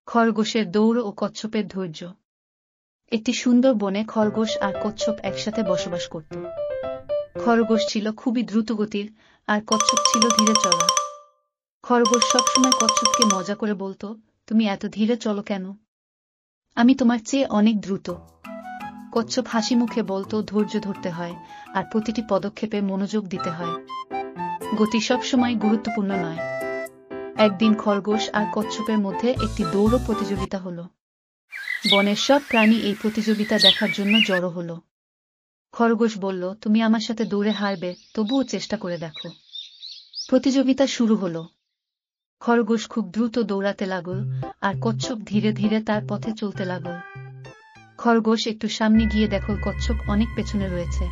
খরগোশের দৌড় ও কচ্ছপের ধৈর্য। একটি সুন্দর বনে খরগোশ আর কচ্ছপ একসাথে বসবাস করত। খরগোশ ছিল খুবই দ্রুতগতির আর কচ্ছপ ছিল ধীরে চলা। খরগোশ সবসময় কচ্ছপকে মজা করে বলতো, তুমি এত ধীরে চলো কেন? আমি তোমার চেয়ে অনেক দ্রুত। কচ্ছপ হাসি মুখে বলতো, ধৈর্য ধরতে হয় আর প্রতিটি পদক্ষেপে মনোযোগ দিতে হয়। গতি সবসময় গুরুত্বপূর্ণ নয়। একদিন খরগোশ আর কচ্ছপের মধ্যে একটি দৌড় প্রতিযোগিতা হলো। বনের সব প্রাণী এই প্রতিযোগিতা দেখার জন্য জড়ো হলো। খরগোশ বলল, তুমি আমার সাথে দৌড়ে হারবে, তবুও চেষ্টা করে দেখো। প্রতিযোগিতা শুরু হলো। খরগোশ খুব দ্রুত দৌড়াতে লাগল আর কচ্ছপ ধীরে ধীরে তার পথে চলতে লাগল। খরগোশ একটু সামনে গিয়ে দেখল কচ্ছপ অনেক পেছনে রয়েছে।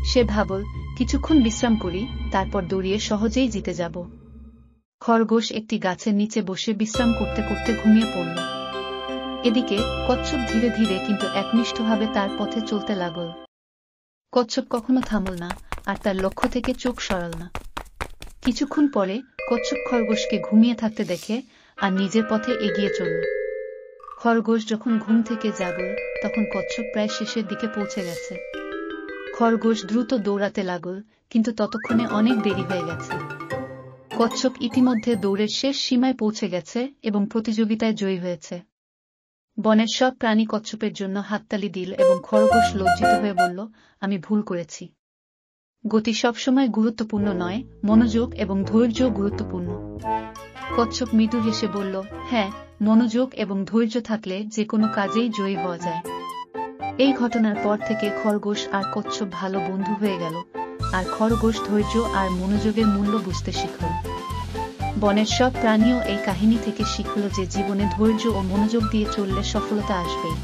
সে ভাবল, কিছুক্ষণ বিশ্রাম করি, তারপর দৌড়িয়ে সহজেই জিতে যাব। খরগোশ একটি গাছের নিচে বসে বিশ্রাম করতে করতে ঘুমিয়ে পড়ল। এদিকে কচ্ছপ ধীরে ধীরে কিন্তু একনিষ্ঠভাবে তার পথে চলতে লাগল। কচ্ছপ কখনো থামল না আর তার লক্ষ্য থেকে চোখ সরাল না। কিছুক্ষণ পরে কচ্ছপ খরগোশকে ঘুমিয়ে থাকতে দেখে আর নিজের পথে এগিয়ে চলল। খরগোশ যখন ঘুম থেকে জাগল, তখন কচ্ছপ প্রায় শেষের দিকে পৌঁছে গেছে। খরগোশ দ্রুত দৌড়াতে লাগল, কিন্তু ততক্ষণে অনেক দেরি হয়ে গেছে। কচ্ছপ ইতিমধ্যে দৌড়ের শেষ সীমায় পৌঁছে গেছে এবং প্রতিযোগিতায় জয়ী হয়েছে। বনের সব প্রাণী কচ্ছপের জন্য হাততালি দিল এবং খরগোশ লজ্জিত হয়ে বলল, আমি ভুল করেছি। গতি সবসময় গুরুত্বপূর্ণ নয়, মনোযোগ এবং ধৈর্য গুরুত্বপূর্ণ। কচ্ছপ মৃদু হেসে বলল, হ্যাঁ, মনোযোগ এবং ধৈর্য থাকলে যে কোনো কাজেই জয়ী হওয়া যায়। এই ঘটনার পর থেকে খরগোশ আর কচ্ছপ ভালো বন্ধু হয়ে গেল আর খরগোশ ধৈর্য আর মনোযোগের মূল্য বুঝতে শিখল। বনের সব প্রাণীও এই কাহিনী থেকে শিখল যে জীবনে ধৈর্য ও মনোযোগ দিয়ে চললে সফলতা আসবেই।